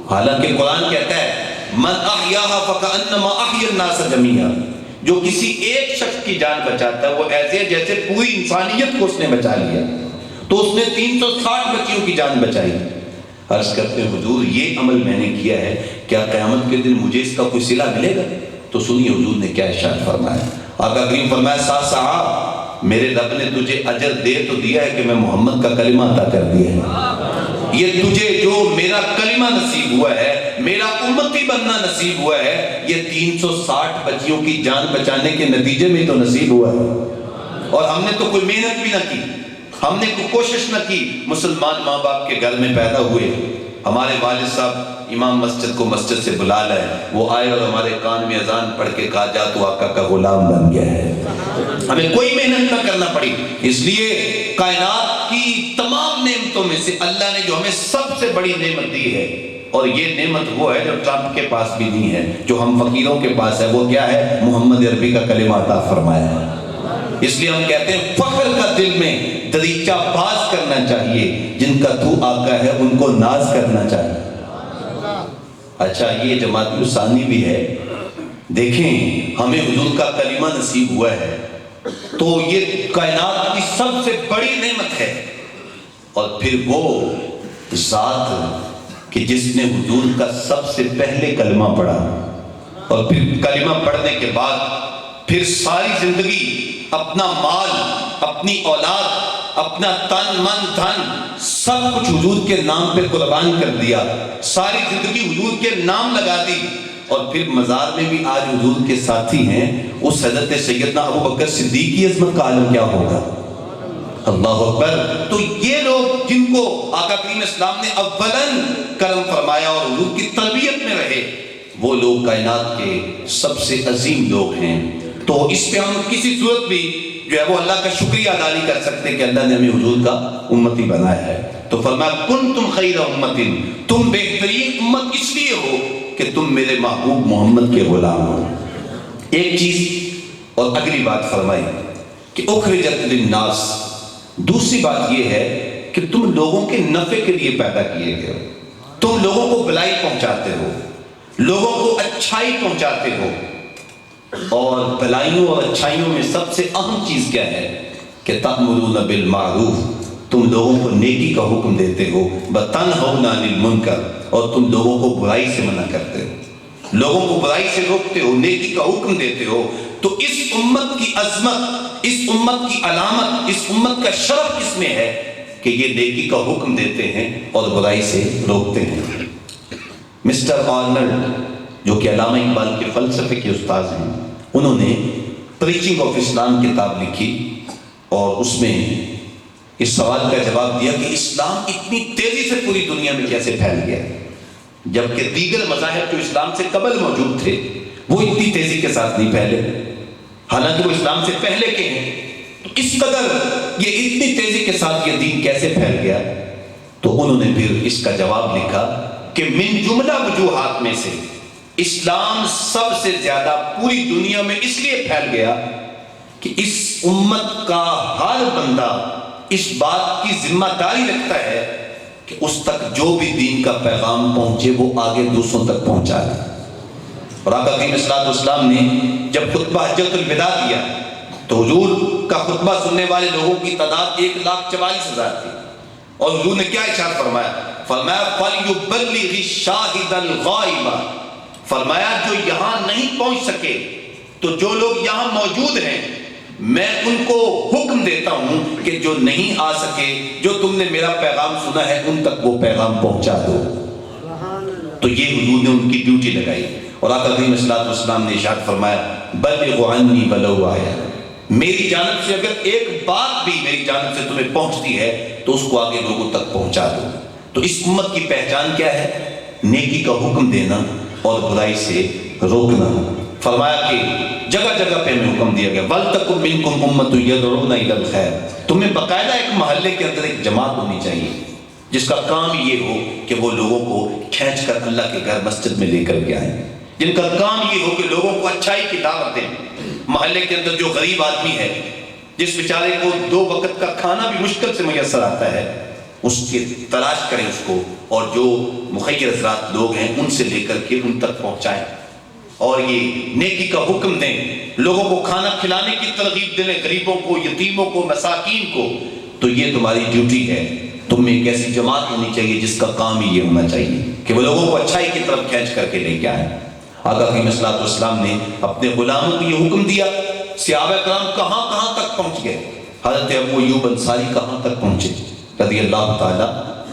حالانکہ قرآن کہتا ہے من احیاها فکأنما احیا الناس جميعا، جو کسی ایک شخص کی جان بچاتا ہے وہ ایسے جیسے پوری انسانیت کو اس نے بچا لیا. تو اس نے 360 بچیوں کی جان بچائی. عرض کرتے ہیں حضور یہ عمل میں نے کیا ہے، کیا قیامت کے دن مجھے اس کا کوئی صلہ ملے گا؟ تو سنیے حضور نے کیا ارشاد فرمایا. آقا کریم فرمایا صاحب میرے رب نے تجھے اجر دے تو دیا ہے کہ میں محمد کا کلمہ عطا کر دیا ہے. یہ تجھے جو میرا کلمہ نصیب ہوا ہے، میرا امتی بننا نصیب ہوا ہے، یہ 360 بچیوں کی جان بچانے کے نتیجے میں تو نصیب ہوا ہے. اور ہم نے تو کوئی محنت بھی نہ کی، ہم نے کوئی کوشش نہ کی. مسلمان ماں باپ کے گھر میں پیدا ہوئے، ہمارے والد صاحب امام مسجد کو مسجد سے بلا لائے، وہ آئے اور ہمارے کان میں اذان پڑھ کے کہا جا تو آقا کا غلام بن گیا ہے. ہمیں کوئی محنت نہ کرنا پڑی. اس لیے کائنات کی تمام نعمتوں میں سے اللہ نے جو ہمیں سب سے بڑی نعمت دی ہے، اور یہ نعمت وہ ہے جو ٹرمپ کے پاس بھی نہیں ہے، جو ہم فقیروں کے پاس ہے، وہ کیا ہے؟ محمد عربی کا کلمہ عطا فرمایا ہے. اس لیے ہم کہتے ہیں فخر کا دل میں دریچہ باز کرنا چاہیے، جن کا تو آقا ہے ان کو ناز کرنا چاہیے. اچھا یہ جماعت ثانی بھی ہے. دیکھیں ہمیں حضور کا کلمہ نصیب ہوا ہے تو یہ کائنات کی سب سے بڑی نعمت ہے. اور پھر وہ ذات کہ جس نے حضور کا سب سے پہلے کلمہ پڑھا، اور پھر کلمہ پڑھنے کے بعد پھر ساری زندگی اپنا مال، اپنی اولاد، اپنا تن من دھن سب کچھ حضور کے نام پہ قربان کر دیا، ساری زندگی حضور کے نام لگا دی، اور پھر مزار میں بھی آج حضور کے ساتھی ہیں. اس حضرت سیدنا ابو بکر صدیق کی عظمت کا عالم کیا ہوگا؟ اللہ اکبر. تو یہ لوگ جن کو آقا کریم اسلام نے اولاً کرم فرمایا اور حضور کی تربیت میں رہے، وہ لوگ کائنات کے سب سے عظیم لوگ ہیں. تو اس پہ ہم کسی صورت بھی جو ہے وہ اللہ کا شکریہ ادا نہیں کر سکتے کہ اللہ نے ہمیں حضور کا امتی بنایا ہے. تو فرمایا کنتم خیر امت، تم بہترین امت اس لیے ہو کہ تم میرے محبوب محمد کے غلام ہو. ایک چیز اور اگلی بات فرمائی کہ اخرجت للناس. دوسری بات یہ ہے کہ تم لوگوں کے نفع کے لیے پیدا کیے گئے ہو. تم لوگوں کو بھلائی پہنچاتے ہو، لوگوں کو اچھائی پہنچاتے ہو. اور بھلائیوں اور اچھائیوں میں سب سے اہم چیز کیا ہے کہ تأمرون بالمعروف، تم لوگوں کو نیکی کا حکم دیتے ہو، وتنہون عن المنکر، اور تم لوگوں کو برائی سے منع کرتے ہو، لوگوں کو برائی سے روکتے ہو، نیکی کا حکم دیتے ہو. تو اس امت کی عظمت، اس امت کی علامت، اس امت کا شرف کس میں ہے کہ یہ نیکی کا حکم دیتے ہیں اور برائی سے روکتے ہیں. مسٹر آرنلڈ جو کہ علامہ اقبال کے فلسفے کے استاد ہیں، انہوں نے پریچنگ آف اسلام کتاب لکھی اور اس میں اس سوال کا جواب دیا کہ اسلام اتنی تیزی سے پوری دنیا میں کیسے پھیل گیا، جبکہ دیگر مذاہب جو اسلام سے قبل موجود تھے وہ اتنی تیزی کے ساتھ نہیں پھیلے، حالانکہ وہ اسلام سے پہلے کے ہیں. تو اس قدر یہ اتنی تیزی کے ساتھ یہ دین کیسے پھیل گیا؟ تو انہوں نے پھر اس کا جواب لکھا کہ من جملہ وجوہات میں سے اسلام سب سے زیادہ پوری دنیا میں اس لیے پھیل گیا کہ اس امت کا ہر بندہ اس بات کی ذمہ داری رکھتا ہے کہ اس تک جو بھی دین کا پیغام پہنچے وہ آگے دوسروں تک پہنچائے. اور آقا کریم صلی اللہ علیہ وسلم نے جب خطبہ حجۃ الوداع دیا تو حضور کا خطبہ سننے والے لوگوں کی تعداد 1,44,000 تھی. اور حضور نے کیا ارشاد فرمایا؟ فرمایا فَلْيُبَلِّغِ الشَّاهِدَ الْغَائِبَ، فرمایا جو یہاں نہیں پہنچ سکے تو جو لوگ یہاں موجود ہیں میں ان کو حکم دیتا ہوں کہ جو نہیں آ سکے، جو تم نے میرا پیغام سنا ہے ان تک وہ پیغام پہنچا دو. تو یہ حضور نے ان کی ڈیوٹی لگائی. اور آقا کریم صلی اللہ علیہ وسلم نے ارشاد فرمایا بلغوا عنی ولو آیہ، میری جانب سے اگر ایک بات بھی میری جانب سے تمہیں پہنچتی ہے تو اس کو آگے لوگوں تک پہنچا دو. تو اس امت کی پہچان کیا ہے؟ نیکی کا حکم دینا اور برائی سے روکنا. فرمایا کہ جگہ جگہ پہ ہمیں حکم دیا گیا وَلْتَكُن مِّنكُمْ أُمَّةٌ يَدْعُونَ إِلَى الْخَيْرِ، تمہیں باقاعدہ ایک محلے کے اندر ایک جماعت ہونی چاہیے جس کا کام یہ ہو کہ وہ لوگوں کو کھینچ کر اللہ کے گھر مسجد میں لے کر کے آئیں، جن کا کام یہ ہو کہ لوگوں کو اچھائی کی دعوت دیں. محلے کے اندر جو غریب آدمی ہے، جس بیچارے کو 2 وقت کا کھانا بھی مشکل سے میسر آتا ہے، اس کے تلاش کریں اس کو، اور جو مخیر حضرات لوگ ہیں ان سے لے کر کے ان تک پہنچائیں، اور یہ نیکی کا حکم دیں، لوگوں کو کھانا کھلانے کی ترغیب دیں، غریبوں کو، یتیموں کو، مساکین کو۔ تو یہ تمہاری ڈیوٹی ہے۔ تم میں ایک ایسی جماعت ہونی چاہیے جس کا کام ہی یہ ہونا چاہیے کہ وہ لوگوں کو اچھائی کی طرف کھینچ کر کے لے کے آئیں۔ آقا کریم صلی اللہ علیہ وسلم نے اپنے غلاموں کو یہ حکم دیا۔ صحابہ کرام کہاں کہاں تک پہنچ گئے، حضرت ابو ایوب انصاری کہاں تک پہنچے رضی اللہ تعالیٰ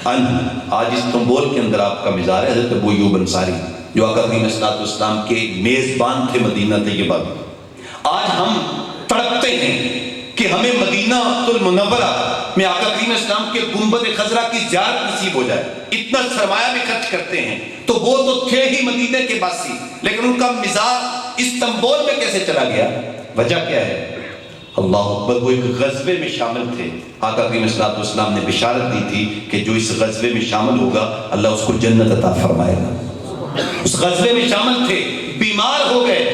عنہ۔ آج استنبول کے اندر آپ کا مزار ہے حضرت ابو ایوب انصاری، جو آقا کریم صلی اللہ علیہ وسلم کے میزبان تھے مدینہ طیبہ میں۔ آج ہم تڑپتے ہیں کہ ہمیں مدینہ المنورہ میں آقا کریم اسلام کے گنبد خضرا کی زیارت نصیب ہو جائے، اتنا سرمایہ بھی خرچ کرتے ہیں۔ تو وہ تو تھے ہی مدینہ کے باسی، لیکن ان کا مزاج استنبول میں کیسے چلا گیا؟ وجہ کیا ہے؟ اللہ اکبر، وہ ایک غزوے میں شامل تھے۔ آقا کریم صلی اللہ علیہ وسلم نے بشارت دی تھی کہ جو اس غزوے میں شامل ہوگا اللہ اس کو جنت عطا فرمائے گا۔ اس غزوے میں شامل تھے، بیمار ہو گئے،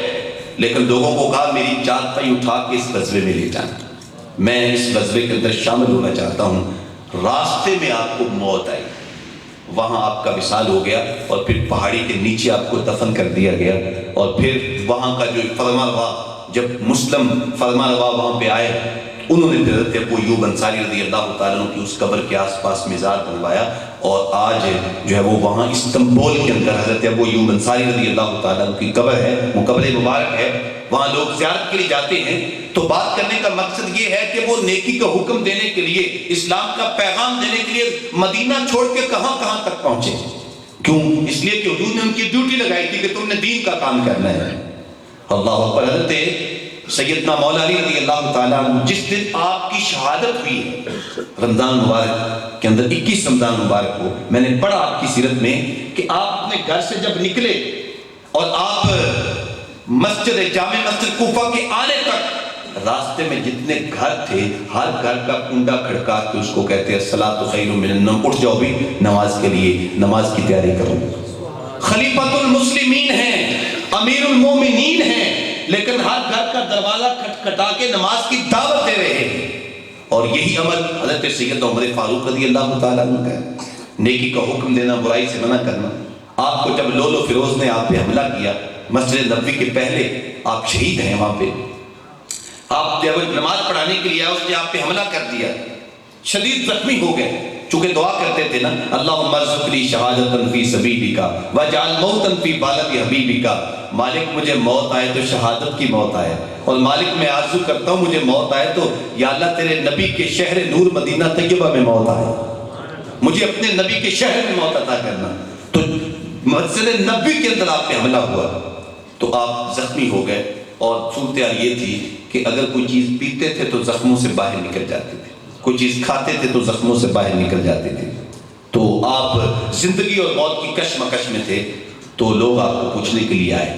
لیکن لوگوں کو کہا میری چارپائی اٹھا کے اس غزوے میں لے جائیں، میں اس غزوے کے اندر شامل ہونا چاہتا ہوں۔ راستے میں آپ کو موت آئی، وہاں آپ کا وصال ہو گیا، اور پھر پہاڑی کے نیچے آپ کو دفن کر دیا گیا، اور پھر وہاں کا جو فرمانروا، جب مسلم فرمانروا وہاں پہ آئے، انہوں نے پھر حضرت ابو ایوب انصاری رضی اللہ تعالیٰ عنہ کی اس قبر کے آس پاس مزار بنوایا، اور آج جو ہے وہ وہاں استنبول کے اندر حضرت ابو ایوب انصاری رضی اللہ تعالیٰ عنہ کی قبر ہے، وہ قبر مبارک ہے، وہاں لوگ زیارت کے لیے جاتے ہیں۔ تو بات کرنے کا مقصد یہ ہے کہ وہ نیکی کا حکم دینے کے لیے، اسلام کا پیغام دینے کے لیے مدینہ چھوڑ کے کہاں کہاں تک پہنچے۔ کیوں؟ اس لیے کہ حضور نے ان کی ڈیوٹی لگائی تھی کہ تم نے دین کا کام کرنا ہے۔ اللہ اکبر۔ حضرت سیدنا مولا علی رضی اللہ تعالیٰ عنہ، جس دن آپ کی شہادت ہوئی ہے رمضان مبارک کے اندر، 21 رمضان مبارک کو، میں نے پڑھا آپ کی سیرت میں کہ آپ اپنے گھر سے جب نکلے اور آپ جامع مسجد کوفہ کے آنے تک، راستے میں جتنے گھر تھے ہر گھر کا کنڈا کھڑکا کے اس کو کہتے ہیں الصلاۃ خیر من النوم، اٹھ جاؤ بھی نماز کے لیے، نماز کی تیاری کرو۔ خلیفۃ المسلمین ہیں، امیر المومنین ہیں، لیکن ہر گھر کا دروازہ کھٹکھٹا کے نماز کی دعوت دے رہے ہیں۔ اور یہی عمل حضرت سیدنا عمر فاروق رضی اللہ تعالیٰ عنہ کا ہے، نیکی کا حکم دینا، برائی سے منع کرنا۔ آپ کو جب لولو فیروز نے آپ پہ حملہ کیا مسجد نبوی کے پہلے، آپ شہید ہیں وہاں پہ، آپ جب نماز پڑھانے کے لیے آئے اس نے آپ پہ حملہ کر دیا، شدید زخمی ہو گئے، چونکہ دعا کرتے تھے نا اللہم ارزقنی شہادتا فی سبیلک واجعل موتا فی بالد حبیبک، مالک مجھے موت آئے تو شہادت کی موت آئے، اور مالک میں آرزو کرتا ہوں مجھے موت آئے تو یا اللہ تیرے نبی کے شہر نور مدینہ طیبہ میں موت آئے، مجھے اپنے نبی کے شہر میں موت عطا کرنا۔ تو مسجد نبوی کے اندر آپ پہ حملہ ہوا تو آپ زخمی ہو گئے، اور صورتحال یہ تھی کہ اگر کوئی چیز پیتے تھے تو زخموں سے باہر نکل جاتے تھے، کوئی چیز کھاتے تھے تو زخموں سے باہر نکل جاتے تھے۔ تو آپ زندگی اور موت کی کشمکش میں تھے، تو لوگ آپ کو پوچھنے کے لیے آئے،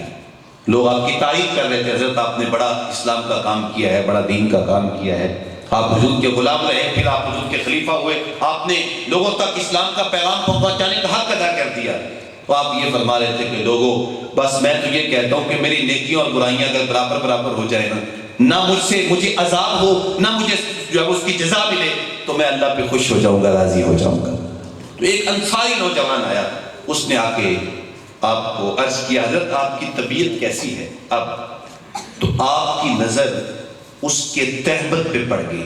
لوگ آپ کی تعریف کر رہے تھے، حضرت آپ نے بڑا اسلام کا کام کیا ہے، بڑا دین کا کام کیا ہے، آپ حضور کے غلام رہے، پھر آپ حضور کے خلیفہ ہوئے، آپ نے لوگوں تک اسلام کا پیغام پہنچانے کا حق ادا کر دیا۔ تو آپ یہ فرما رہے تھے کہ لوگوں بس میں تو یہ کہتا ہوں کہ میری نیکیوں اور برائیاں اگر برابر برابر ہو جائے نا، نہ مجھے عذاب ہو نہ مجھے جو ہے اس کی جزا ملے، تو میں اللہ پہ خوش ہو جاؤں گا، راضی ہو جاؤں گا۔ تو ایک انصاری نوجوان آیا، اس نے آ کے آپ کو عرض کیا حضرت آپ کی طبیعت کیسی ہے اب؟ تو آپ کی نظر اس کے تہبت پہ پڑ گئی،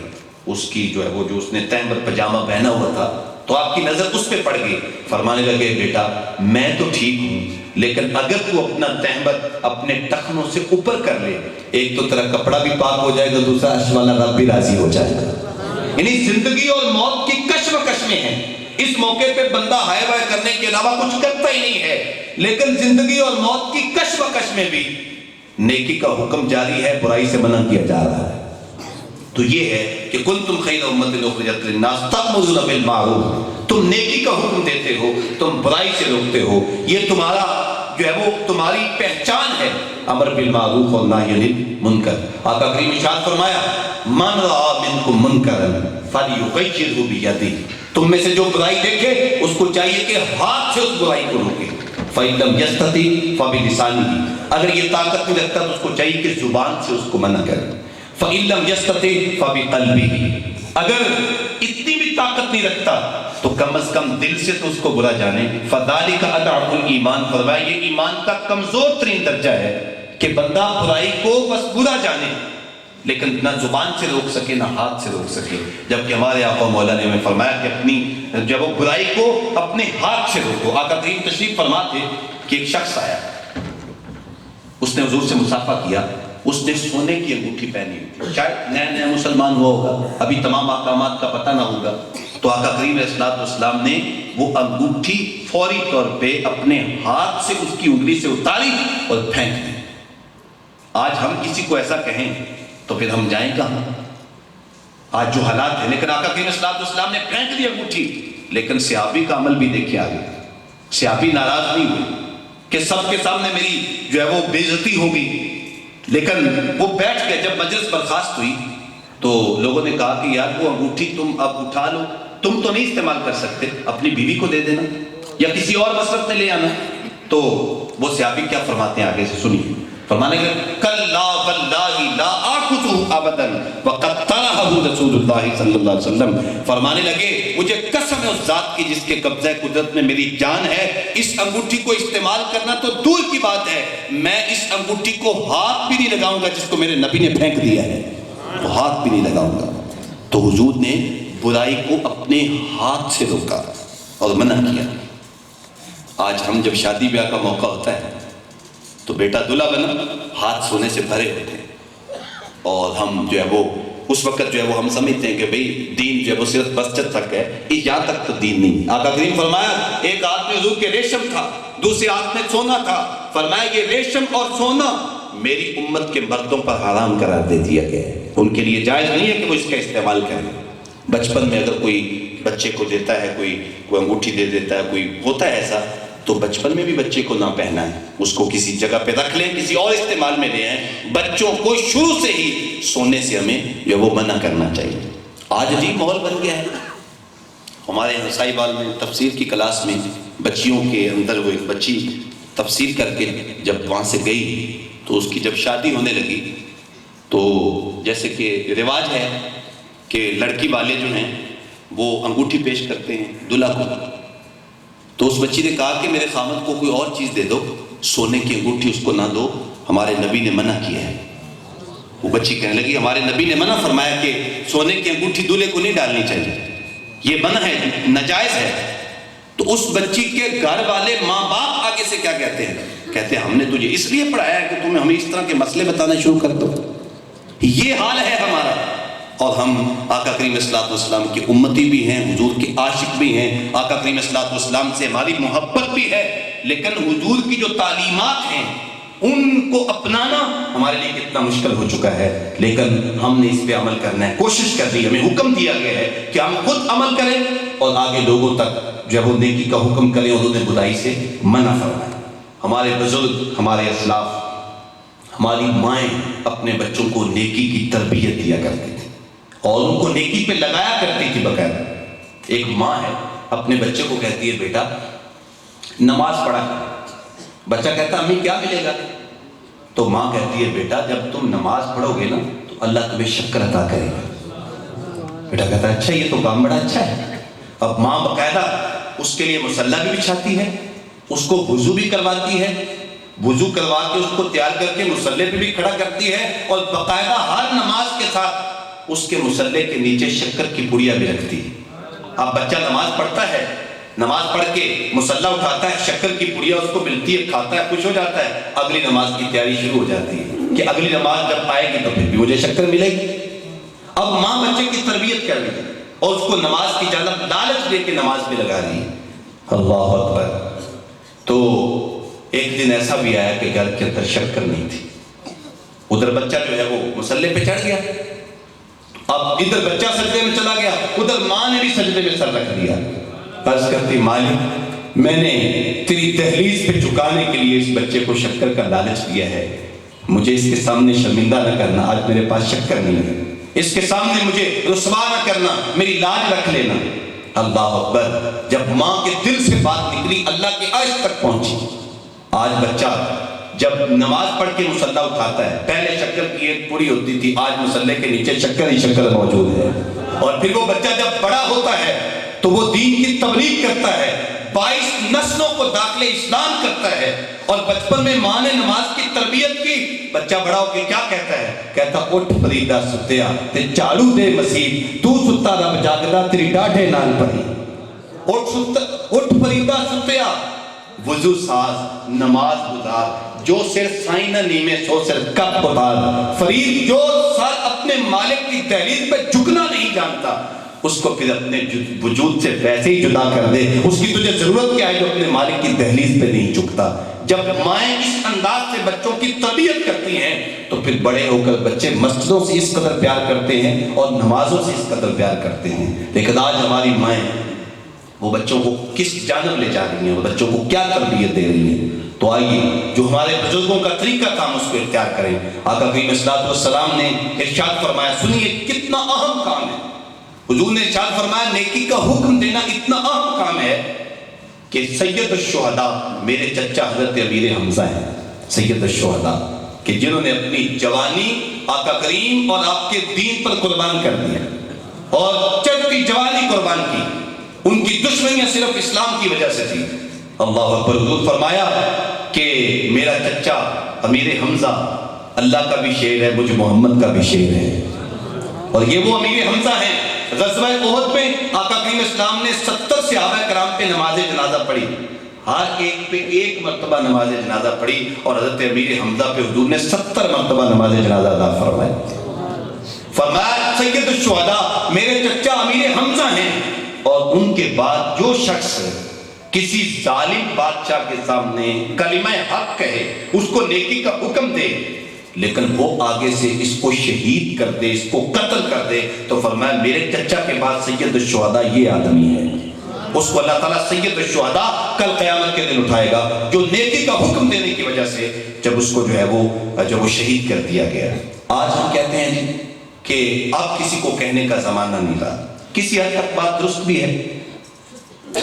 اس کی جو ہے وہ جو اس نے تہبت پجامہ پہنا ہوا تھا، تو آپ کی نظر اس پہ پڑ گئی۔ فرمانے لگے بیٹا میں تو ٹھیک ہوں، لیکن اگر تو اپنا تہبت اپنے ٹخنوں سے اوپر کر لے، ایک تو تیرا کپڑا بھی پاک ہو جائے گا، دوسرا عرش والا رب بھی راضی ہو جائے گا۔ یعنی زندگی اور موت کی کشمکش میں ہے، اس موقع پہ بندہ ہائے وائے کرنے کے علاوہ کچھ کرتا ہی نہیں ہے، لیکن زندگی اور موت کی کشمکش میں بھی نیکی کا حکم جاری ہے، برائی سے منع کیا جا رہا ہے۔ تو یہ ہے کہ کنتم خیر امۃ اخرجت للناس تأمرون بالمعروف، تم نیکی کا حکم دیتے ہو، تم برائی سے روکتے ہو، یہ تمہارا جو ہے وہ تمہاری پہچان ہے، امر بالمعروف اور نہی عن المنکر۔ آقا کریم ارشاد فرمایا من رأى منکم منکرا فلیغیرہ بیدہ، تم میں سے جو برائی دیکھے اس کو چاہیے کہ ہاتھ سے اس برائی کو روکے، فإن لم یستطع فبلسانہ، اگر یہ طاقت نہیں رکھتا تو اس کو چاہیے کہ زبان سے اس کو منع کرے، فإن لم یستطع فبقلبہ، اگر اتنی بھی طاقت نہیں رکھتا تو کم از کم دل سے تو اس کو برا جانے. فذالک اضعف الایمان، فرمایا یہ ایمان کا کمزور ترین درجہ ہے کہ بندہ برائی کو بس برا جانے لیکن نہ زبان سے روک سکے نہ ہاتھ سے روک سکے. جبکہ ہمارے آقا مولا نے ہمیں فرمایا کہ اپنی جب وہ برائی کو اپنے ہاتھ سے روکو. آقا کریم تشریف فرما تھے کہ ایک شخص آیا, اس نے حضور سے مصافحہ کیا, اس نے سونے کی انگوٹھی پہنی ہوئی, شاید نیا نیا مسلمان ہوا ہوگا, ابھی تمام احکامات کا پتہ نہ ہوگا. تو آقا کریم علیہ السلام نے وہ انگوٹھی فوری طور پہ اپنے ہاتھ سے اس کی انگلی سے اتاری اور پھینک دی. آج ہم کسی کو ایسا کہیں تو پھر ہم جائیں کہاں؟ آج جو حالات ہیں. لیکن آقا کریم علیہ السلام نے پھینک دی انگوٹھی. لیکن صحابی کا عمل بھی دیکھے آگے. صحابی ناراض نہیں ہوئے کہ سب کے سامنے میری جو ہے وہ بے عزتی ہوگی, لیکن وہ بیٹھ گئے. جب مجلس برخاست ہوئی تو لوگوں نے کہا کہ یار وہ انگوٹھی تم اب اٹھا لو, تم تو نہیں استعمال کر سکتے, اپنی بیوی کو دے دینا یا کسی اور مصرف میں لے آنا. تو وہ صحابی کیا فرماتے ہیں آگے سے سنیے. فرمانے لگے کلا واللہ لا آخذہ ابدا وقد طرحہ رسول اللہ صلی اللہ علیہ وسلم. فرمانے لگے مجھے قسم ہے اس ذات کی جس کے قبضہ قدرت میں میری جان ہے, اس انگوٹھی کو استعمال کرنا تو دور کی بات ہے, میں اس انگوٹھی کو ہاتھ بھی نہیں لگاؤں گا جس کو میرے نبی نے پھینک دیا ہے, تو ہاتھ بھی نہیں لگاؤں گا. تو حضور نے برائی کو اپنے ہاتھ سے روکا اور منع کیا. آج ہم جب شادی بیاہ کا موقع ہوتا ہے تو بیٹا دلہا بنا, ہاتھ سونے سے بھرے ہوتے ہیں, اور ہم جو ہے وہ اس وقت جو ہے وہ ہم سمجھتے ہیں کہ بھئی دین جو ہے وہ صرف مسجد تک ہے, یہاں تک تو دین نہیں. آقا کریم فرمایا ایک ہاتھ میں حضور کے ریشم تھا, دوسرے ہاتھ میں سونا تھا. فرمایا یہ ریشم اور سونا میری امت کے مردوں پر حرام قرار دے دیا گیا ہے, ان کے لیے جائز نہیں ہے کہ وہ اس کا استعمال کریں. بچپن میں اگر کوئی بچے کو دیتا ہے, کوئی انگوٹھی دے دیتا ہے, کوئی ہوتا ہے ایسا, تو بچپن میں بھی بچے کو نہ پہنائیں, اس کو کسی جگہ پہ رکھ لیں, کسی اور استعمال میں لے آئیں. بچوں کو شروع سے ہی سونے سے ہمیں جو وہ منع کرنا چاہیے. آج عجیب ماحول بن گیا ہے. ہمارے یہاں سائی بال میں تفسیر کی کلاس میں بچیوں کے اندر وہ ایک بچی تفسیر کر کے جب وہاں سے گئی تو اس کی جب شادی ہونے لگی تو جیسے کہ رواج ہے کہ لڑکی والے جو ہیں وہ انگوٹھی پیش کرتے ہیں دلہا کو, تو اس بچی نے کہا کہ میرے خامد کو کوئی اور چیز دے دو, سونے کی انگوٹھی اس کو نہ دو, ہمارے نبی نے منع کیا ہے. وہ بچی کہنے لگی ہمارے نبی نے منع فرمایا کہ سونے کی انگوٹھی دلہے کو نہیں ڈالنی چاہیے, یہ منع ہے, ناجائز ہے. تو اس بچی کے گھر والے ماں باپ آگے سے کیا کہتے ہیں, کہتے ہیں ہم نے تجھے اس لیے پڑھایا ہے کہ تمہیں ہمیں اس طرح کے مسئلے بتانا شروع کر دو. یہ حال ہے ہمارا. اور ہم آقا کریم صلی اللہ علیہ وسلم کی امتی بھی ہیں, حضور کے عاشق بھی ہیں, آقا کریم صلی اللہ علیہ وسلم سے ہماری محبت بھی ہے, لیکن حضور کی جو تعلیمات ہیں ان کو اپنانا ہمارے لیے کتنا مشکل ہو چکا ہے. لیکن ہم نے اس پہ عمل کرنا ہے, کوشش کرنی ہے. ہمیں حکم دیا گیا ہے کہ ہم خود عمل کریں اور آگے لوگوں تک جو وہ نیکی کا حکم کریں اور انہیں برائی سے منع فرمائیں. ہمارے بزرگ, ہمارے اسلاف, ہماری مائیں اپنے بچوں کو نیکی کی تربیت دیا کرتی تھی اور ان کو نیکی پہ لگایا کرتی تھی باقاعدہ. ایک ماں ہے اپنے بچے کو کہتی ہے بیٹا نماز پڑھا کر. بچہ کہتا امی کیا ملے گا؟ تو ماں کہتی ہے بیٹا جب تم نماز پڑھو گے نا تو اللہ تمہیں شکر عطا کرے گا. بیٹا کہتا ہے اچھا یہ تو کام بڑا اچھا ہے. اب ماں باقاعدہ اس کے لیے مصلی بھی بچھاتی ہے, اس کو وضو بھی کرواتی ہے, وضو کروا کے اس کو تیار کر کے مصلی پہ بھی کھڑا کرتی ہے, اور باقاعدہ ہر نماز کے ساتھ اس کے مصلی کے نیچے شکر کی پڑیا بھی رکھتی ہے. اب بچہ نماز پڑھتا ہے, نماز پڑھ کے مصلی اٹھاتا ہے, شکر کی پڑیا اس کو ملتی ہے, کھاتا ہے, خوش ہو جاتا ہے. اگلی نماز کی تیاری شروع ہو جاتی ہے کہ اگلی نماز جب آئے گی تو پھر بھی مجھے شکر ملے گی. اب ماں بچے کی تربیت کر رہی ہے اور اس کو نماز کی جانب لالچ دے کے نماز میں لگا رہی ہے. اللہ اکبر. تو ایک دن ایسا بھی آیا کہ گھر کے اندر شکر نہیں تھی. ادھر بچہ جو ہے وہ مصلی پہ چڑھ گیا, اب ادھر بچہ سجدے میں چلا گیا, ادھر ماں نے بھی سجدے میں سر رکھ دیا. عرض کرتی مالک میں نے تیری دہلیز پہ جھکانے کے لیے اس بچے کو شکر کا لالچ دیا ہے, مجھے اس کے سامنے شرمندہ نہ کرنا, آج میرے پاس شکر نہیں ہے, اس کے سامنے مجھے رسوا نہ کرنا, میری لاج رکھ لینا. اللہ اکبر. جب ماں کے دل سے بات نکلی اللہ کے عرش تک پہنچی. آج بچہ جب نماز پڑھ کے مصلی اٹھاتا ہے, پہلے شکر کی ایک پوری ہوتی تھی, آج مصلی کے نیچے شکر ہی شکر موجود ہے. اور پھر وہ بچہ جب بڑا ہوتا ہے تو وہ دین کی تبلیغ کرتا ہے، 22 نسلوں کو داخل اسلام کرتا ہے، اور بچپن میں ماں نے نماز کی تربیت کی، بچہ بڑا ہو کے کیا کہتا ہے؟ کہتا اٹھ فریدا ستیا تے جھاڑو دے مسیح، تو ستا رب جاگدا تیری ڈاڈھے نال پڑھی۔ اٹھ فریدا ستیا، وضو ساز، نماز گزار، جو سر سائیں نہ نیمے سو سر کب اتار۔ فرید جو سر اپنے مالک کی دہلیز پہ جھکنا نہیں جانتا، اس کو پھر اپنے وجود سے ویسے ہی جدا کر دے۔ اس کی تجھے ضرورت کیا ہے جو اپنے مالک کی دہلیز پہ نہیں جھکتا؟ جب مائیں اس انداز سے بچوں کی تربیت کرتی ہیں تو پھر بڑے ہو کر بچے مسجدوں سے اس قدر پیار کرتے ہیں اور نمازوں سے اس قدر پیار کرتے ہیں۔ لیکن آج ہماری مائیں وہ بچوں کو کس جانب لے جا رہی ہیں، وہ بچوں کو کیا تربیت دے رہی ہیں؟ تو آئیے جو ہمارے بزرگوں کا طریقہ تھا ہم اس کو اختیار کریں۔ آقا کریم صلی اللہ علیہ وسلم نے ارشاد فرمایا، سنیے کتنا اہم کام ہے۔ حضور نے ارشاد فرمایا نیکی کا حکم دینا اتنا اہم کام ہے کہ سید الشہداء میرے چچا حضرت امیر حمزہ ہیں، سید الشہداء کہ جنہوں نے اپنی جوانی آقا کریم اور آپ کے دین پر قربان کر دیا، اور چڑھتی جوانی قربان کی، ان کی دشمنیاں صرف اسلام کی وجہ سے تھی۔ اللہ اکبر۔ حضور فرمایا کہ میرا چچا امیر حمزہ اللہ کا بھی شعر ہے، مجھ محمد کا بھی شعر ہے، اور یہ وہ امیر حمزہ ہیں۔ غزوہ احد میں آقا کریم اسلام نے 70 صحابہ کرام پہ نماز جنازہ پڑھی، ہر ایک پہ ایک مرتبہ نماز جنازہ پڑھی، اور حضرت امیر حمزہ پہ حضور نے 70 مرتبہ نماز جنازہ ادا فرمایا۔ فرمایا سید الشہداء میرے چچا امیر حمزہ ہیں، اور ان کے بعد جو شخص کسی ظالم بادشاہ کے سامنے کلمہ حق کہے، اس کو نیکی کا حکم دے، لیکن وہ آگے سے اس کو شہید کر دے، اس کو قتل کر دے، تو فرمایا میرے چچا کے بعد سید الشہداء یہ آدمی ہے، اس کو اللہ تعالیٰ سید الشہداء کل قیامت کے دن اٹھائے گا، جو نیکی کا حکم دینے کی وجہ سے جب اس کو جو ہے وہ شہید کر دیا گیا۔ آج ہم کہتے ہیں کہ اب کسی کو کہنے کا زمانہ نہیں رہا، کسی حد تک بات درست بھی ہے۔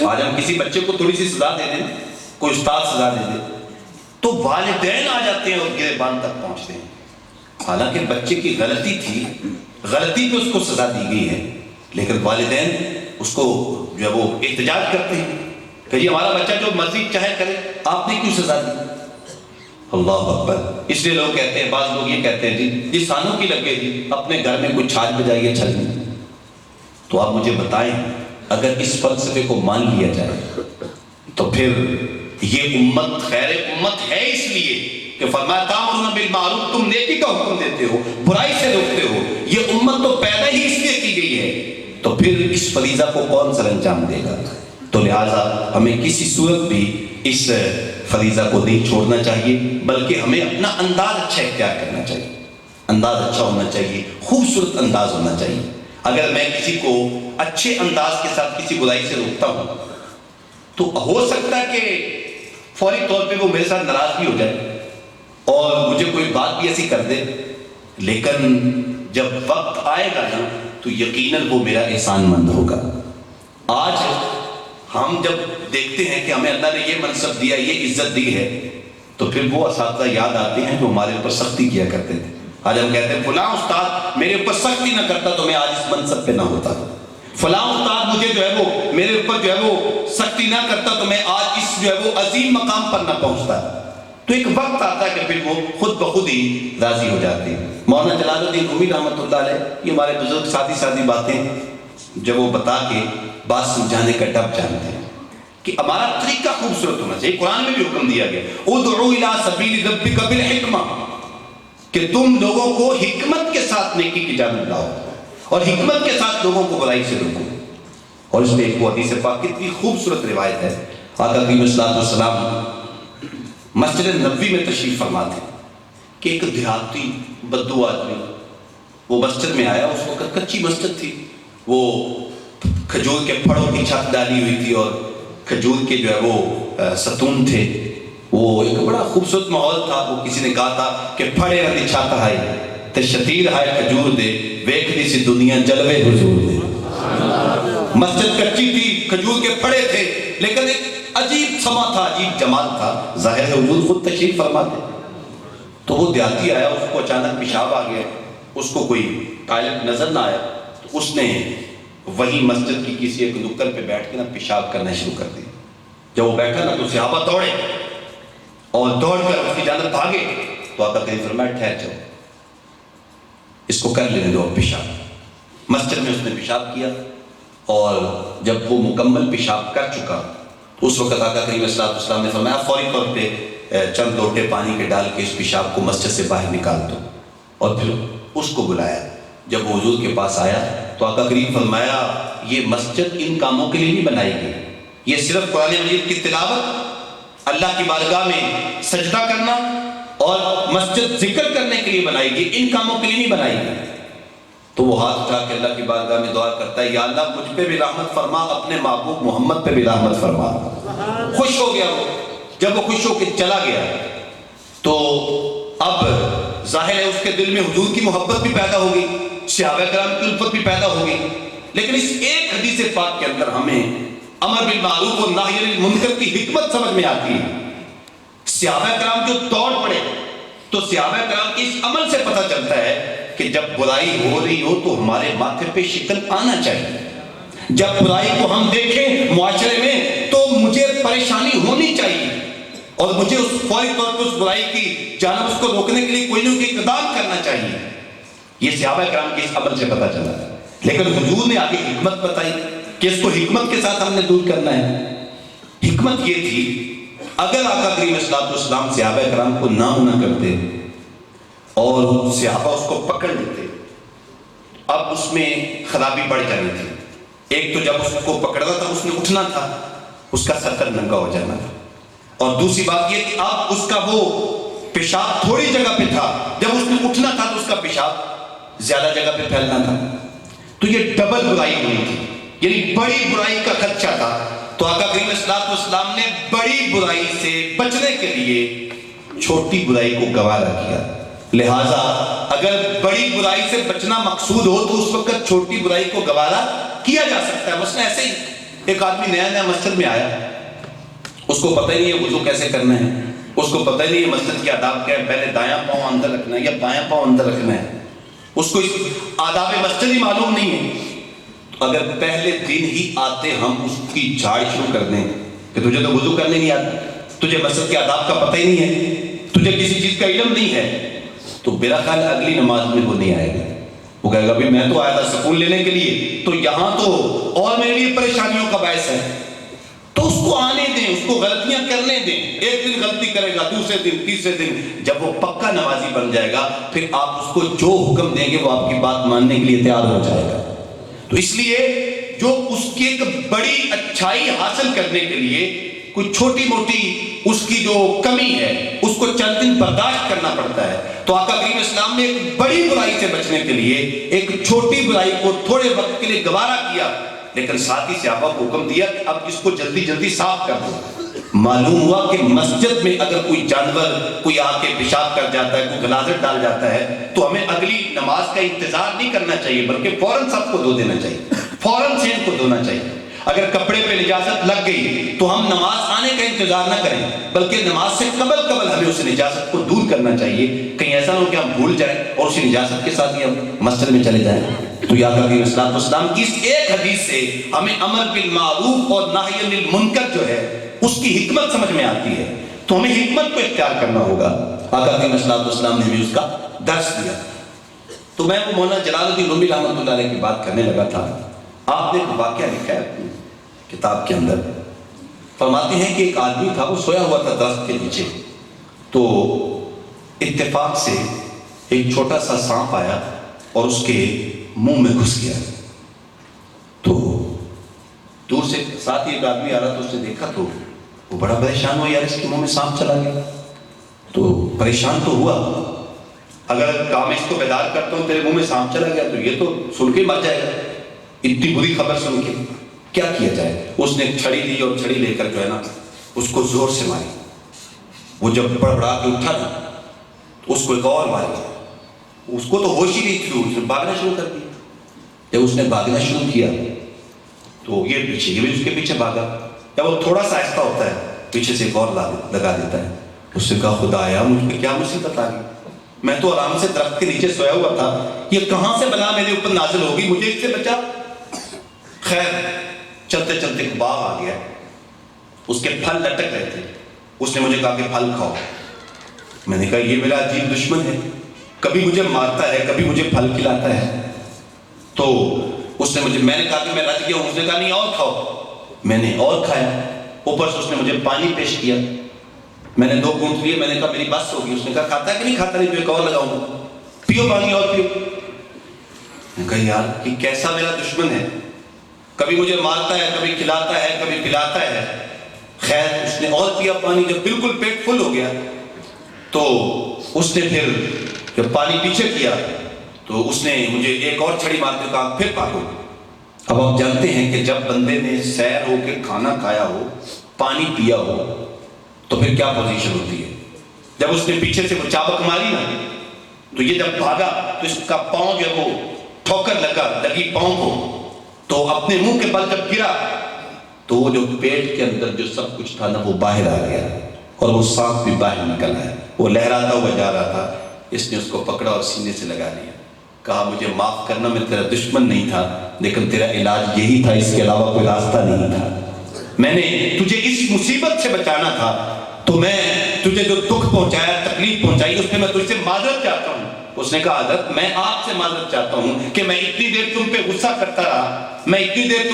آج ہم کسی بچے کو تھوڑی سی سزا دے دیں، کوئی استاد سزا دے دے، تو والدین آ جاتے ہیں اور گریبان تک پہنچتے ہیں۔ حالانکہ بچے کی غلطی تھی، غلطی پہ اس کو سزا دی گئی ہے، لیکن والدین اس کو جو ہے وہ احتجاج کرتے ہیں کہ یہ ہمارا بچہ جو مرضی چاہے کرے، آپ نے کیوں سزا دی؟ اللہ اکبر۔ اس لیے لوگ کہتے ہیں، بعض لوگ یہ کہتے ہیں جی سانوں کی لگے جی اپنے گھر میں کوئی چھاج بجائیے چھل نہیں۔ تو آپ مجھے بتائیں اگر اس فلسفے کو مان لیا جائے تو پھر یہ امت خیر امت ہے اس لیے کہ فرمایا تامرون بالمعروف، تم نیکی کا حکم دیتے ہو، برائی سے روکتے ہو، یہ امت تو پیدا ہی اس لیے کی گئی ہے، تو پھر اس فریضہ کو کون سر انجام دے گا؟ تو لہٰذا ہمیں کسی صورت بھی اس فریضہ کو نہیں چھوڑنا چاہیے، بلکہ ہمیں اپنا انداز اچھا اختیار کرنا چاہیے، انداز اچھا ہونا چاہیے، خوبصورت انداز ہونا چاہیے۔ اگر میں کسی کو اچھے انداز کے ساتھ کسی برائی سے روکتا ہوں تو ہو سکتا ہے کہ فوری طور پہ وہ میرے ساتھ ناراض بھی ہو جائے اور مجھے کوئی بات بھی ایسی کر دے، لیکن جب وقت آئے گا نا تو یقیناً وہ میرا احسان مند ہوگا۔ آج ہم جب دیکھتے ہیں کہ ہمیں اللہ نے یہ منصب دیا، یہ عزت دی ہے، تو پھر وہ اساتذہ یاد آتے ہیں جو ہمارے اوپر سختی کیا کرتے تھے۔ آج ہم کہتے ہیں فلاں استاد میرے اوپر سختی نہ کرتا تو میں آج اس منصب پہ نہ ہوتا، فلاں استاد مجھے جو ہے وہ میرے اوپر جو ہے وہ سختی نہ کرتا تو میں آج اس جو ہے وہ عظیم مقام پر نہ پہنچتا۔ تو ایک وقت آتا ہے کہ پھر وہ خود بخود ہی راضی ہو جاتے ہیں۔ مولانا جلال الدین رومی رحمۃ اللہ علیہ، یہ ہمارے بزرگ سادی باتیں جب وہ بتا کے بات سمجھانے کا ڈب جانتے ہیں کہ ہمارا طریقہ خوبصورت ہونا چاہیے۔ قرآن میں بھی حکم دیا گیا ادعو الی سبیل ربک بالحکمہ، کہ تم لوگوں کو حکمت کے ساتھ نیکی کی جانب لاؤ اور حکمت کے ساتھ لوگوں کو برائی سے روکو۔ اور اس میں ایک وہ حدیث پاک کتنی خوبصورت روایت ہے، آقا کریم صلی اللہ علیہ وسلم مسجد نبوی میں تشریف فرما تھے کہ ایک دیہاتی بدو آدمی وہ مسجد میں آیا، اس وقت کچی مسجد تھی، وہ کھجور کے پھڑوں کی چھت ڈالی ہوئی تھی اور کھجور کے جو ہے وہ ستون تھے، وہ ایک بڑا خوبصورت ماحول تھا۔ وہ کسی نے کہا تھا کہ پھڑے رہی چھت ہائی تے شتیر ہائے کھجور دے، ویکھنی سی دنیا جلوے حضور دے۔ مسجد کچی تھی، کھجور کے پھڑے تھے، لیکن ایک عجیب سما تھا، عجیب جمال تھا، ظاہر ہے حضور خود تشریف فرماتے۔ تو وہ دیہاتی آیا، اس کو اچانک پیشاب آ گیا، اس کو کوئی ٹائلٹ نظر نہ آیا، تو اس نے وہی مسجد کی کسی ایک نکڑ پہ بیٹھ کے نا پیشاب کرنا شروع کر دیا۔ جب وہ بیٹھا نا تو صحابہ دوڑے اور دوڑ کر اس کی جانب بھاگے، تو آقا کریم فرمایا ٹھہر جاؤ، اس کو کر لینے دو پیشاب۔ مسجد میں اس نے پیشاب کیا، اور جب وہ مکمل پیشاب کر چکا اس وقت آقا کریم صلی اللہ علیہ وسلم نے فرمایا فوری طور پہ چند لوٹے پانی کے ڈال کے اس پیشاب کو مسجد سے باہر نکال دو، اور پھر اس کو بلایا۔ جب وہ حضور کے پاس آیا تو آقا کریم فرمایا یہ مسجد ان کاموں کے لیے نہیں بنائی گئی، یہ صرف قرآن مجید کی تلاوت، اللہ کی بارگاہ میں سجدہ کرنا اور مسجد ذکر کرنے کے لیے بنائی گئی، ان کاموں کے لیے نہیں بنائی گئی۔ تو وہ ہاتھ اٹھا کے اللہ کی بارگاہ میں دعا کرتا ہے، یا اللہ مجھ پہ بھی رحمت فرما، اپنے محبوب محمد پہ بھی رحمت فرما۔ خوش ہو گیا وہ، جب وہ خوش ہو کے چلا گیا تو اب ظاہر ہے اس کے دل میں حضور کی محبت بھی پیدا ہو گئی، صحابہ کرام کی الفت بھی پیدا ہو گئی۔ لیکن اس ایک حدیث پاک کے اندر ہمیں امر بالمعروف اور نہی عن المنکر کی حکمت سمجھ میں آتی ہے۔ صحابہ کرام جو دوڑ پڑے تو صحابہ کرام کے اس عمل سے پتہ چلتا ہے کہ جب برائی ہو رہی ہو تو ہمارے ماتھے پہ شکن آنا چاہیے۔ جب برائی کو ہم دیکھیں معاشرے میں تو مجھے پریشانی ہونی چاہیے، اور مجھے اس فوری طور پر اس برائی کی جانب اس کو روکنے کے لیے کوئی نہ کوئی اقدام کرنا چاہیے۔ یہ صحابہ کرام کے اس عمل سے پتہ چلا۔ لیکن حضور نے آگے حکمت بتائی کہ اس کو حکمت کے ساتھ ہم نے دور کرنا ہے۔ حکمت یہ تھی، اگر آقا کریم صلی اللہ علیہ وسلم صحابہ کرام کو نہ ہونا کرتے اور صحابہ اس کو پکڑ لیتے، اب اس میں خرابی بڑھ جانی تھی۔ ایک تو جب اس کو پکڑنا تھا اس نے اٹھنا تھا، اس کا سر ننگا ہو جانا تھا، اور دوسری بات یہ کہ اب اس کا وہ پیشاب تھوڑی جگہ پہ تھا، جب اس نے اٹھنا تھا تو اس کا پیشاب زیادہ جگہ پہ پھیلنا تھا۔ تو یہ ڈبل برائی ہوئی تھی، یعنی بڑی برائی کا خدشہ تھا۔ تو آقا کریم صلی اللہ علیہ وسلم نے بڑی برائی سے بچنے کے لیے چھوٹی برائی کو گوارا کیا۔ لہٰذا اگر بڑی برائی سے بچنا مقصود ہو تو اس وقت چھوٹی برائی کو گوارا کیا جا سکتا ہے۔ مثلا ایسے ہی ایک آدمی نیا نیا مسجد میں آیا، اس کو پتہ ہی نہیں ہے وضو کیسے کرنا ہے، اس کو پتہ ہی نہیں ہے مسجد کے آداب کیا ہے، پہلے دایاں پاؤں اندر رکھنا ہے یا بایاں پاؤں اندر رکھنا ہے، اس کو آداب مسجد ہی معلوم نہیں ہے۔ تو اگر پہلے دن ہی آتے ہم اس کی جھاڑ شروع کر دیں کہ تجھے تو وضو کرنے نہیں آتا، تجھے مسجد کے آداب کا پتہ ہی نہیں ہے، تجھے کسی چیز کا علم نہیں ہے، تو میرا خیال اگلی نماز میں وہ نہیں آئے گا۔ وہ کہے گا بھی میں تو آیا تھا سکون لینے کے لیے، تو یہاں تو اور میرے لیے پریشانیوں کا باعث ہے۔ تو اس کو آنے دیں، اس کو غلطیاں کرنے دیں، ایک دن غلطی کرے گا، دوسرے دن، تیسرے دن، جب وہ پکا نمازی بن جائے گا پھر آپ اس کو جو حکم دیں گے وہ آپ کی بات ماننے کے لیے تیار ہو جائے گا۔ تو اس لیے جو اس کی ایک بڑی اچھائی حاصل کرنے کے لیے کوئی چھوٹی موٹی اس کی جو کمی ہے اس کو چند دن برداشت کرنا پڑتا ہے۔ تو آقا کریم اسلام نے ایک بڑی برائی سے بچنے کے لیے ایک چھوٹی برائی کو تھوڑے وقت کے لیے گوارا کیا، لیکن ساتھ ہی صحابہ کو حکم دیا کہ اب اس کو جلدی جلدی صاف کر دو۔ معلوم ہوا کہ مسجد میں اگر کوئی جانور کوئی آ کے پیشاب کر جاتا ہے، کوئی غلاظت ڈال جاتا ہے، تو ہمیں اگلی نماز کا انتظار نہیں کرنا چاہیے، بلکہ فوراً سب کو دھو دینا چاہیے، فوراً سے ان کو دھونا چاہیے۔ اگر کپڑے پہ نجاست لگ گئی تو ہم نماز آنے کا انتظار نہ کریں، بلکہ نماز سے قبل ہمیں اس نجاست کو دور کرنا چاہیے۔ کہیں ایسا نہ ہو کہ ہم بھول جائیں اور اسی نجاست کے ساتھ ہی ہم مسجد میں چلے جائیں۔ تو یا آقا کریم صلی اللہ علیہ وسلم کی اس ایک حدیث سے ہمیں امر بالمعروف اور نہی عن المنکر جو ہے اس کی حکمت سمجھ میں آتی ہے، تو ہمیں حکمت کو اختیار کرنا ہوگا۔ آقا کریم صلی اللہ علیہ وسلم نے بھی اس کا درس دیا۔ تو میں وہ مولانا جلال الدین رومی رحمۃ اللہ علیہ کی بات کرنے لگا تھا۔ آپ نے ایک واقعہ لکھا ہے اپنی کتاب کے اندر، فرماتے ہیں کہ ایک آدمی تھا، وہ سویا ہوا تھا درخت کے نیچے، تو اتفاق سے ایک چھوٹا سا سانپ آیا اور اس کے منہ میں گھس گیا۔ تو دور سے ساتھ ہی ایک آدمی آ رہا تو اس نے دیکھا تو وہ بڑا پریشان ہوا، یار اس کے منہ میں سانپ چلا گیا۔ تو پریشان تو ہوا، اگر کام اس کو بیدار کرتا ہوں تیرے منہ میں سانپ چلا گیا تو یہ تو سن کے مر جائے گا، اتنی بری خبر سن کے کیا کیا جائے۔ اس نے چھڑی لی اور چھڑی لے کر جو ہے نا اس کو زور سے ماری۔ وہ جب بڑبڑا کے اٹھا نا تو اس کو ایک اور ماری، اس کو تو ہوش ہی نہیں تھی، اس نے بھاگنا شروع کر دیا۔ جب اس نے بھاگنا شروع کیا تو یہ پیچھے، یہ بھی اس کے پیچھے بھاگا۔ جب وہ تھوڑا سا آہستہ ہوتا ہے پیچھے سے ایک اور لگا دیتا ہے۔ اس سے کہا خدایا مجھ پہ کیا مصیبت آ گئی، میں تو آرام سے درخت کے نیچے سویا ہوا تھا، یہ کہاں سے بلا میرے اوپر نازل ہوگی، مجھے اس سے بچا۔ خیر چلتے چلتے ایک باغ آ گیا, اس کے پھل لٹک رہے تھے. اس نے مجھے کہا کہ پھل کھاؤ. میں نے کہا یہ میرا عجیب دشمن ہے, کبھی مجھے مارتا ہے کبھی مجھے پھل کھلاتا ہے. تو اس نے میں نے کہا کہ میں رج گیا ہوں. اس نے کہا نہیں اور کھاؤ. میں نے اور کھایا. اوپر سے اس نے مجھے پانی پیش کیا. میں نے 2 گھونٹ لیے. میں نے کہا میری بس ہوگی. اس نے کہا کھاتا ہے کہ نہیں کھاتا؟ نہیں تو ایک اور لگاؤں گا. پیو پانی اور پیو. میں نے کہا یار یہ کیسا میرا دشمن ہے, کبھی مجھے مارتا ہے کبھی کھلاتا ہے کبھی پلاتا ہے. خیر اس نے اور پیا پانی. جب بالکل پیٹ فل ہو گیا تو اس نے پھر جب پانی پیچھے کیا تو اس نے مجھے ایک اور چھڑی مار کے کہا پھر پاکو. اب آپ جانتے ہیں کہ جب بندے نے سیر ہو کے کھانا کھایا ہو, پانی پیا ہو, تو پھر کیا پوزیشن ہوتی ہے. جب اس نے پیچھے سے وہ چابک ماری نا, تو یہ جب بھاگا تو اس کا پاؤں جو وہ ٹھوکر لگی پاؤں کو, تو اپنے منہ کے بل جب گرا تو وہ جو پیٹ کے اندر جو سب کچھ تھا نا وہ باہر آ گیا, اور وہ سانپ بھی باہر نکل آیا. وہ لہراتا ہوا جا رہا تھا. اس نے اس کو پکڑا اور سینے سے لگا لیا. کہا مجھے معاف کرنا, میں تیرا دشمن نہیں تھا, لیکن تیرا علاج یہی تھا, اس کے علاوہ کوئی راستہ نہیں تھا. میں نے تجھے اس مصیبت سے بچانا تھا, تو میں تجھے جو دکھ پہنچایا, تکلیف پہنچائی, اس پہ میں تجھ سے معذرت چاہتا ہوں. اس نے کہا حضرت میں آپ سے معذرت چاہتا ہوں کہ میں اتنی دیر تم پہ غصہ کرتا رہا, میں اتنی دیر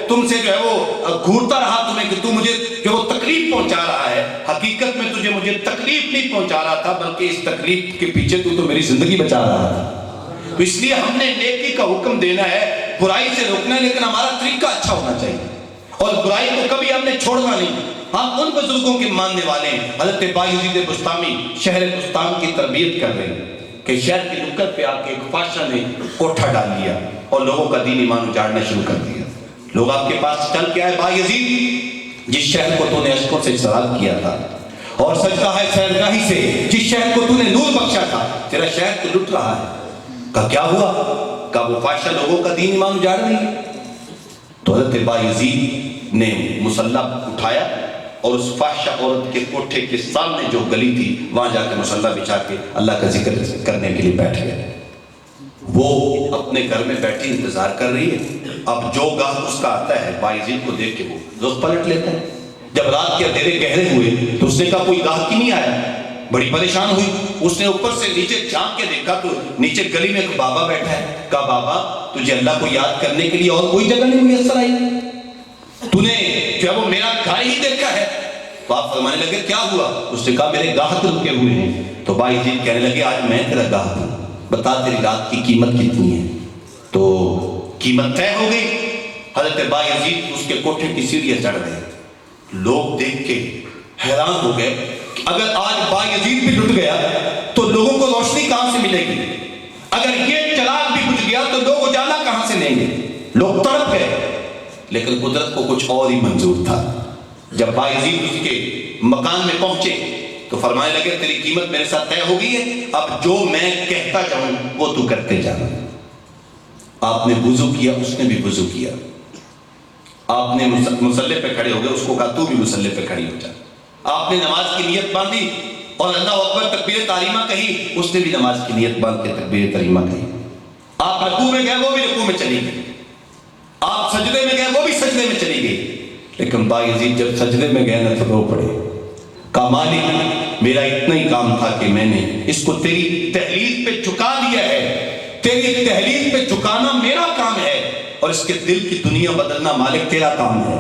تم سے جو ہے وہ گھورتا رہا تمہیں کہ تم مجھے جو تکلیف پہنچا رہا ہے. حقیقت میں مجھے تکلیف نہیں پہنچا رہا تھا, بلکہ اس تکلیف کے پیچھے تو میری زندگی بچا رہا تھا. تو اس لیے ہم نے نیکی کا حکم دینا ہے, برائی سے روکنا ہے, لیکن ہمارا طریقہ اچھا ہونا چاہیے, اور برائی کو کبھی ہم نے چھوڑنا نہیں. ہم ان بزرگوں کے ماننے والے ہیں. حضرت بایزید بسطامی شہر بسطام کی تربیت کر رہے ہیں کہ شہر کی نکت پہ آ کے ایک فاشا نے کوٹھا ڈال لیا اور لوگوں کا دین ایمان اجاڑنا شروع کر دیا. لوگ آپ کے پاس چل کے آئے, بایزید جس شہر کو تو نے اشکوں سے سراب کیا تھا, اور سجدہ ہے سیرگاہی سے جس شہر کو تو نے نور بخشا تھا, تیرا شہر تو لٹ رہا ہے. کہا کیا ہوا؟ کہا وہ فاشا لوگوں کا دین ایمان اجاڑ رہی ہے. تو حضرت بایزید نے مسلح اٹھایا اور اس فاحشہ عورت کے کوٹھے کے سامنے جو گلی تھی وہاں جا کے مسلح بچھا کے اللہ کا ذکر کرنے کے لیے بیٹھ گئے. وہ اپنے گھر میں بیٹھی انتظار کر رہی ہے. اب جو گاہ اس کا آتا ہے بایزید کو دیکھ کے وہ رخ پلٹ لیتا ہے. جب رات کے اندھیرے گہرے ہوئے تو اس نے کہا کوئی گاہ کی نہیں آیا. بڑی پریشان ہوئی. اس نے اوپر سے نیچے جھانک کے دیکھا تو نیچے گلی میں ایک بابا بیٹھا ہے. کہا بابا تجھے اللہ کو یاد کرنے کے لیے اور کوئی جگہ نہیں میسر آئی؟ تو نے جو ہے وہ میرا گھر ہی دیکھا ہے. تو آپ فرمانے لگے کیا ہوا؟ اس نے کہا میرے گاہک رکے ہوئے ہیں. تو بایزید کہنے لگے آج میں تیرا گاہک ہوں, بتا تیری رات کی قیمت کتنی ہے. تو قیمت طے ہو گئی. حضرت بایزید اس کے کوٹھے کی سیڑھیاں چڑھ گئے. لوگ دیکھ کے حیران ہو گئے کہ اگر آج بایزید بھی لٹ گیا تو لوگوں کو روشنی کہاں سے ملے گی؟ اگر یہ چراغ بھی بجھ گیا تو لوگ اجالا کہاں سے لیں گے؟ لوگ تڑپ گئے. لیکن قدرت کو کچھ اور ہی منظور تھا. جب بایزید اس کے مکان میں پہنچے تو فرمانے لگے تیری قیمت میرے ساتھ طے ہو گئی ہے, اب جو میں کہتا جاؤں وہ تو کرتے جا. آپ نے وضو کیا, اس نے بھی وضو کیا. آپ نے مصلی پہ کھڑے ہو گئے, اس کو کہا تو بھی مصلی پہ کھڑی ہو جا. آپ نے نماز کی نیت باندھی اور اللہ اکبر تکبیر تحریمہ کہی, اس نے بھی نماز کی نیت باندھ کے تکبیر تحریمہ کہی. آپ رکوع میں گئے, وہ بھی رکوع میں چلی گئی. آپ سجدے میں گئے, وہ بھی سجدے میں چلی گئی. لیکن بایزید جب سجدے میں گئے نہ تو رو پڑے. کہا مالک میرا اتنا ہی کام تھا کہ میں نے اس کو تیری تحلیل پہ جھکا دیا ہے. تیری تحلیل پہ جھکانا میرا کام ہے, اور اس کے دل کی دنیا بدلنا مالک تیرا کام ہے.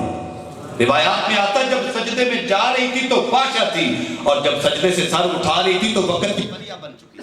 روایات میں آتا جب سجدے میں جا رہی تھی تو فاشا تھی, اور جب سجدے سے سر اٹھا رہی تھی تو وقت کی پریا بن چکی.